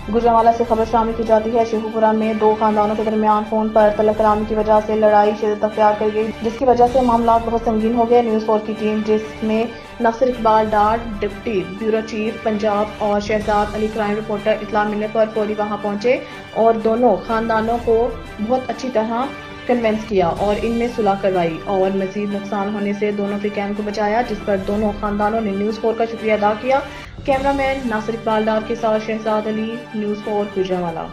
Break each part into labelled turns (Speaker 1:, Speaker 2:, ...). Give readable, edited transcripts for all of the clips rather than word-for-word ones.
Speaker 1: गुजरांवाला से खबर शामिल की जाती है। शेखुपुरा में दो खानदानों के दरमियान फोन पर तलब कलामी की वजह से लड़ाई शिद्दत अख्तियार कर गई, जिसकी वजह से मामला बहुत संगीन हो गए। न्यूज़ 4 की टीम, जिसमें नासिर इकबाल डार, डिप्टी ब्यूरो चीफ पंजाब और शहजाद अली क्राइम रिपोर्टर, इत्तला मिलने पर फौरी वहां पहुंचे और दोनों खानदानों को बहुत अच्छी तरह कन्वेंस किया और इनमें सुलह करवाई और मजीद नुकसान होने से दोनों फिरकैन को बचाया, जिस पर दोनों खानदानों ने न्यूज़ 4 का शुक्रिया अदा किया। कैमरामैन नासिर इकबाल डार के साथ शहजाद अली, न्यूज़ 4 गुजरांवाला।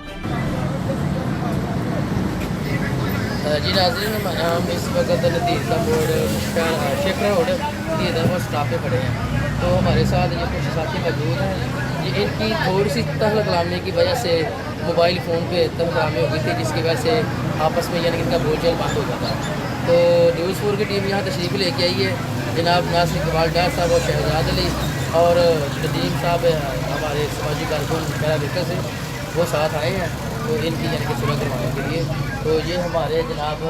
Speaker 2: जी नाज़रीन, हम इस वक्त नतीजा मोड़ शेखरा रोड नतीजा मोड़ स्टॉप पे खड़े हैं। तो हमारे साथ ये कुछ साथी मौजूद हैं। ये इनकी थोड़ी सी तहल कलामी की वजह से मोबाइल फ़ोन पे तहल कलामी हो गई थी, जिसकी वजह से आपस में यानी कि इनका बोलचाल बंद हो जाता है। तो न्यूज़ 4 की टीम यहाँ तशरीफ़ लेके आई है। जनाब नासिर इकबाल डार साहब और शहजाद अली और नदीम साहब हमारे समाजी कारकुन मेरा बेटा से वो साथ आए हैं, तो इनकी यानी कि सुलह करवाने के लिए। तो ये हमारे जनाब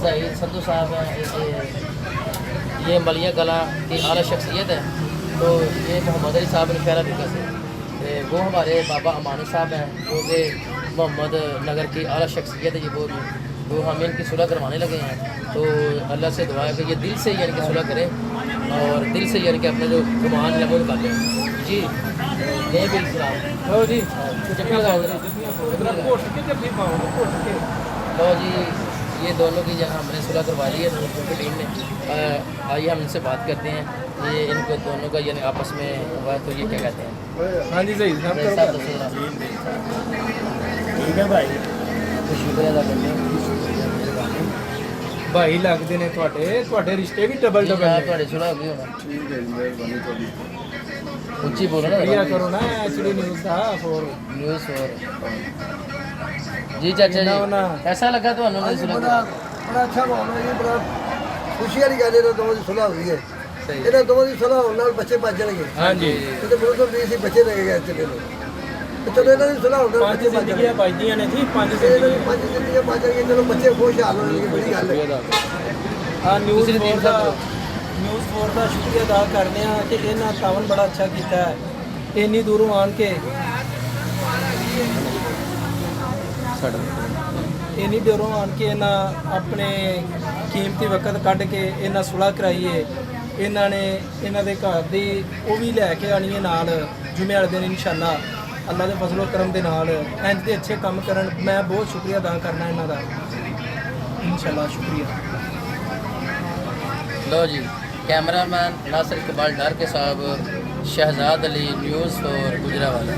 Speaker 2: ज़हीर संधू साहब हैं, ये मलिया कला की आला शख्सियत है। तो ये मोहम्मद अली साहब नौशहरा बेटा से, वो हमारे बाबा अमानी साहब हैं जो कि मोहम्मद नगर की आला शख्सियत है। ये वो हम इनकी सुलह करवाने लगे हैं। तो अल्लाह से दुआ है कि ये दिल से यानी कि सुलह करें और दिल से यानी कि अपने जो गुमान है वो निकालें। जी ये भी लो जी लो जी, ये दोनों की हमने सुलह करवा ली है दोनों की टीम ने। आइए हम इनसे बात करते हैं, ये इनको दोनों का यानी आपस में हुआ तो ये क्या कहते हैं।
Speaker 3: हाँ जी सही
Speaker 2: ठीक है भाई, शुक्रिया अदा करते हैं।
Speaker 3: भाई लगते ने ਤੁਹਾਡੇ ਰਿਸ਼ਤੇ ਵੀ ਡਬਲ
Speaker 2: जी,
Speaker 3: डबल
Speaker 2: हाँ,
Speaker 3: ने।
Speaker 2: ਤੁਹਾਡੇ ਸੁਲਹ ਹੋ ਗਈ ਹੋਣਾ।
Speaker 4: ਠੀਕ ਹੈ ਜੀ, ਮਿਹਰਬਾਨੀ ਤੁਹਾਡੀ।
Speaker 2: ਉੱਚੀ ਬੋਲੋ ना
Speaker 3: शुक्रिया करो ना एचडी न्यूज़ का फॉर
Speaker 2: न्यूज़ 4। जी चाचा
Speaker 3: ना,
Speaker 2: जी,
Speaker 3: ना।
Speaker 2: कैसा लगा ਤੁਹਾਨੂੰ
Speaker 4: ਹਾਂਜੀ,
Speaker 2: ਸੁਲह
Speaker 4: ਬੜਾ ਬੜਾ ਅੱਛਾ ਮਾਹੌਲ ਹੈ ਜੀ, ਬੜਾ ਖੁਸ਼ੀ ਵਾਲੀ ਗੱਲ ਹੈ। ਦੋਵਾਂ ਦੀ ਸੁਲਹ ਹੋਈ ਹੈ।
Speaker 2: ਸਹੀ
Speaker 4: ਇਹਨਾਂ ਦੋਵਾਂ ਦੀ ਸੁਲਹ ਹੋਣ ਨਾਲ ਬੱਚੇ ਬਚ ਜਾਣਗੇ।
Speaker 3: हाँ जी।
Speaker 4: ਕਿਤੇ ਬਰੋਦਰ ਵੀ ਸੀ ਬੱਚੇ ਲੈ ਗਏ ਇੱਥੇ ਦੇ ਤੇ ਚਲੋ ਇਹਨਾਂ ਦੀ ਸੁਲਹ ਹੋਣ ਨਾਲ
Speaker 3: ਪੰਜ
Speaker 4: ਬੱਚੇ ਬਚ
Speaker 3: ਜ਼ਿੰਦਗੀਆਂ
Speaker 4: ਜਾਣਗੇ।
Speaker 3: ਬਚਦੀਆਂ ਨੇ ਜੀ, ਪੰਜ
Speaker 4: ਇਹਨਾਂ ਦੀ
Speaker 3: ਜ਼ਿੰਦਗੀਆਂ।
Speaker 4: ਪੰਜ ਜ਼ਿੰਦਗੀਆਂ ਬਚ ਜਾਣਗੀਆਂ, ਚਲੋ ਬੱਚੇ ਖੁਸ਼ਹਾਲ ਹੋਣਗੇ, ਬੜੀ ਗੱਲ ਹੈ।
Speaker 3: ਹਾਂ न्यूज़
Speaker 2: दूसरी टीम
Speaker 3: 4 ਦਾ न्यूज़ 4 ਦਾ ਸ਼ੁਕਰੀਆ ਅਦਾ ਕਰਦੇ ਹਾਂ ਕਿ ਇਹਨਾਂ ਤਾਵਨ ਬੜਾ ਅੱਛਾ ਕੀਤਾ ਹੈ। ਇੰਨੀ ਦੂਰੋਂ ਆਣ ਕੇ ਇਹਨਾਂ ਆਪਣੇ ਕੀਮਤੀ ਵਕਤ ਕੱਢ ਕੇ ਇਹਨਾਂ ਸੁਲ੍ਹਾ ਕਰਾਈਏ। ਇਹਨਾਂ ਨੇ ਇਹਨਾਂ ਦੇ ਘਰ ਦੀ ਉਹ ਵੀ ਲੈ ਕੇ ਆਣੀ ਹੈ ਨਾਲ ਜੁਮੇ ਵਾਲੇ ਦਿਨ ਇਨਸ਼ਾਅੱਲਾ, ਅੱਲਾ ਦੇ ਫਜ਼ਲ ਕਰਮ ਦੇ ਨਾਲ ਇੰਜ ਦੇ ਅੱਛੇ ਕੰਮ ਕਰਨ। ਮੈਂ ਬਹੁਤ ਸ਼ੁਕਰੀਆ ਅਦਾ ਕਰਨਾ ਇਹਨਾਂ ਦਾ ਇਨਸ਼ਾਅੱਲਾ। शुक्रिया।
Speaker 2: लो जी, कैमरामैन नासिर इकबाल डार के साहब, शहजाद अली, न्यूज़ 4 गुजरांवाला।